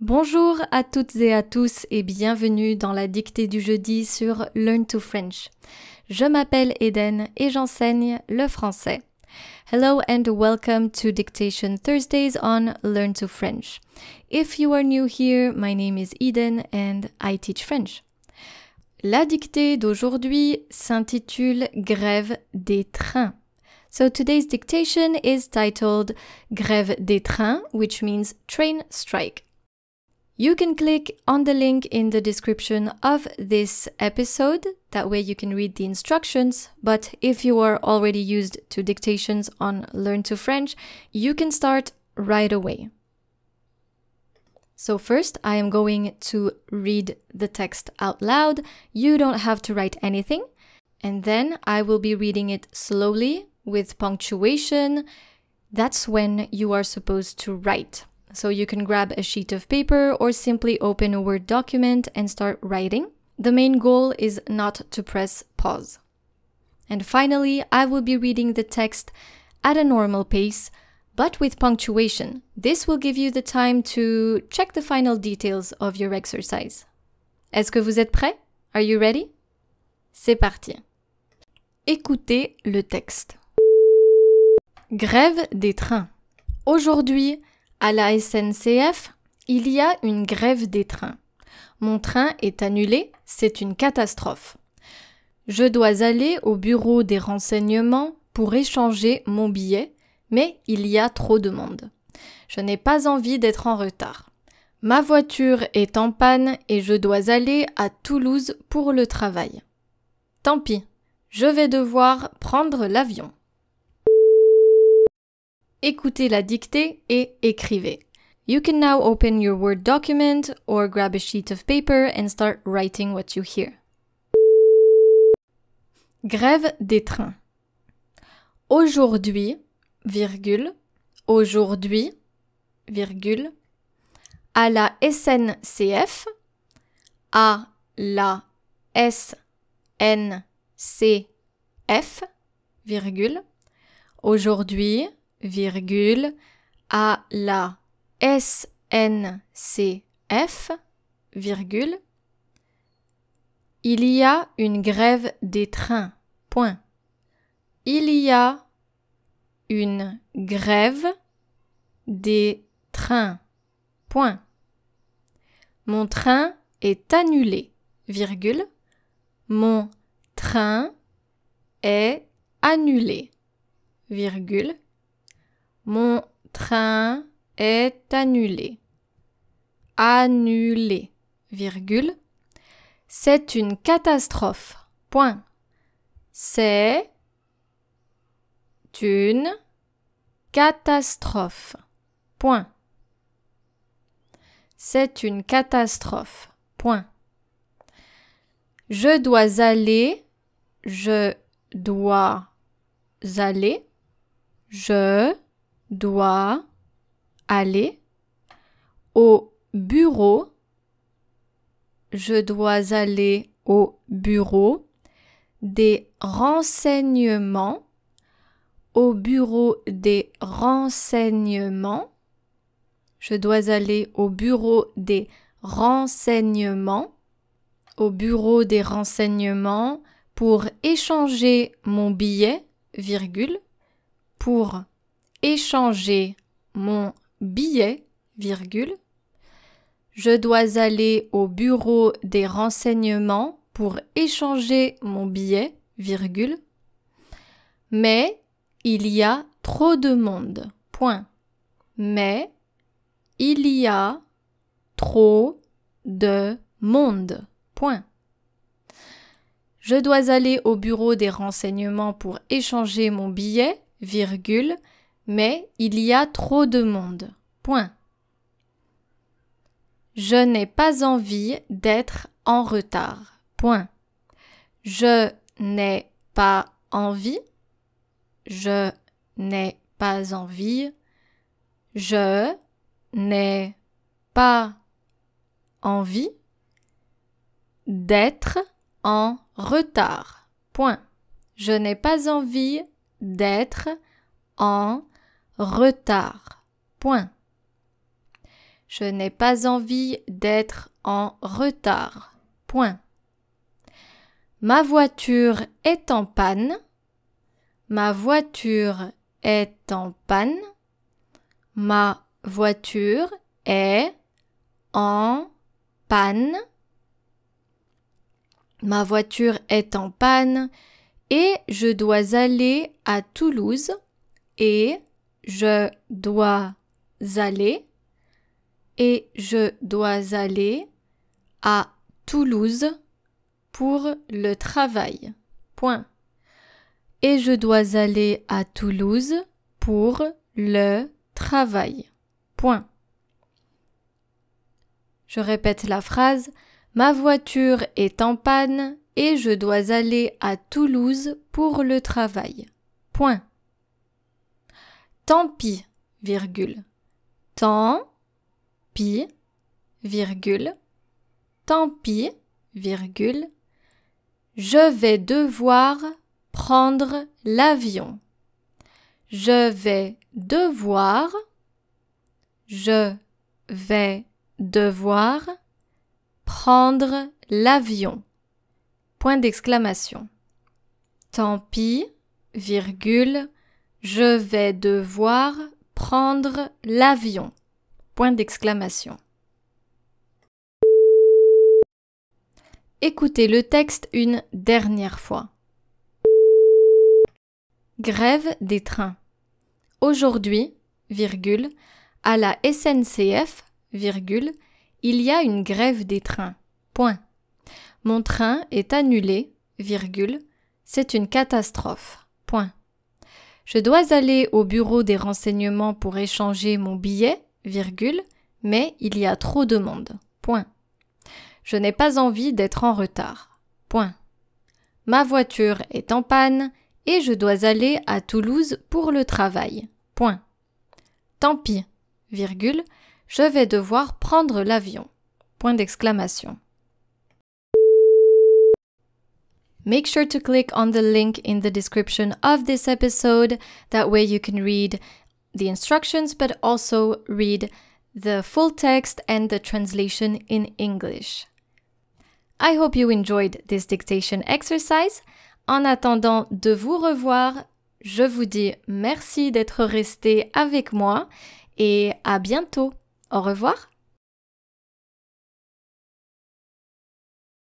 Bonjour à toutes et à tous et bienvenue dans la dictée du jeudi sur Learn to French. Je m'appelle Eden et j'enseigne le français. Hello and welcome to Dictation Thursdays on Learn to French. If you are new here, my name is Eden and I teach French. La dictée d'aujourd'hui s'intitule Grève des trains. So today's dictation is titled Grève des trains, which means train strike. You can click on the link in the description of this episode. That way you can read the instructions. But if you are already used to dictations on Learn to French, you can start right away. So first, I am going to read the text out loud. You don't have to write anything. And then I will be reading it slowly with punctuation. That's when you are supposed to write. So you can grab a sheet of paper or simply open a Word document and start writing. The main goal is not to press pause. And finally, I will be reading the text at a normal pace, but with punctuation. This will give you the time to check the final details of your exercise. Est-ce que vous êtes prêts? Are you ready? C'est parti. Écoutez le texte. Grève des trains. Aujourd'hui, à la SNCF, il y a une grève des trains. Mon train est annulé, c'est une catastrophe. Je dois aller au bureau des renseignements pour échanger mon billet, mais il y a trop de monde. Je n'ai pas envie d'être en retard. Ma voiture est en panne et je dois aller à Toulouse pour le travail. Tant pis, je vais devoir prendre l'avion. Écoutez la dictée et écrivez. You can now open your Word document or grab a sheet of paper and start writing what you hear. Grève des trains. Aujourd'hui, aujourd'hui, à la SNCF, à la SNCF, aujourd'hui, à la SNCF, il y a une grève des trains. Point. Il y a une grève des trains. Point. Mon train est annulé. Mon train est annulé. Mon train est annulé. Annulé. C'est une catastrophe. Point. C'est une catastrophe. Point. C'est une catastrophe. Point. Je dois aller. Je dois aller. Je dois aller au bureau. Je dois aller au bureau des renseignements. Au bureau des renseignements. Je dois aller au bureau des renseignements. Au bureau des renseignements pour échanger mon billet, pour échanger mon billet, Je dois aller au bureau des renseignements pour échanger mon billet, Mais il y a trop de monde. Point. Mais il y a trop de monde. Point. Je dois aller au bureau des renseignements pour échanger mon billet, mais il y a trop de monde. Point. Je n'ai pas envie d'être en retard. Point. Je n'ai pas envie. Je n'ai pas envie. Je n'ai pas envie d'être en retard. Point. Je n'ai pas envie d'être en retard. Point. Je n'ai pas envie d'être en retard. Point. Ma voiture est en panne. Ma voiture est en panne. Ma voiture est en panne. Ma voiture est en panne et je dois aller à Toulouse et je dois aller à Toulouse pour le travail. Point. Et je dois aller à Toulouse pour le travail. Point. Je répète la phrase. Ma voiture est en panne et je dois aller à Toulouse pour le travail. Point. Tant pis, virgule. Tant pis, virgule. Tant pis, virgule. Je vais devoir prendre l'avion. Je vais devoir prendre l'avion. Point d'exclamation. Tant pis, virgule, je vais devoir prendre l'avion. Point d'exclamation. Écoutez le texte une dernière fois. Grève des trains. Aujourd'hui, virgule, à la SNCF, virgule, il y a une grève des trains. Point. Mon train est annulé, virgule, c'est une catastrophe. Point. Je dois aller au bureau des renseignements pour échanger mon billet, virgule, mais il y a trop de monde. Point. Je n'ai pas envie d'être en retard. Point. Ma voiture est en panne et je dois aller à Toulouse pour le travail. Point. Tant pis, virgule, je vais devoir prendre l'avion. Point d'exclamation. Make sure to click on the link in the description of this episode. That way you can read the instructions but also read the full text and the translation in English. I hope you enjoyed this dictation exercise. En attendant de vous revoir, je vous dis merci d'être resté avec moi et à bientôt. Au revoir.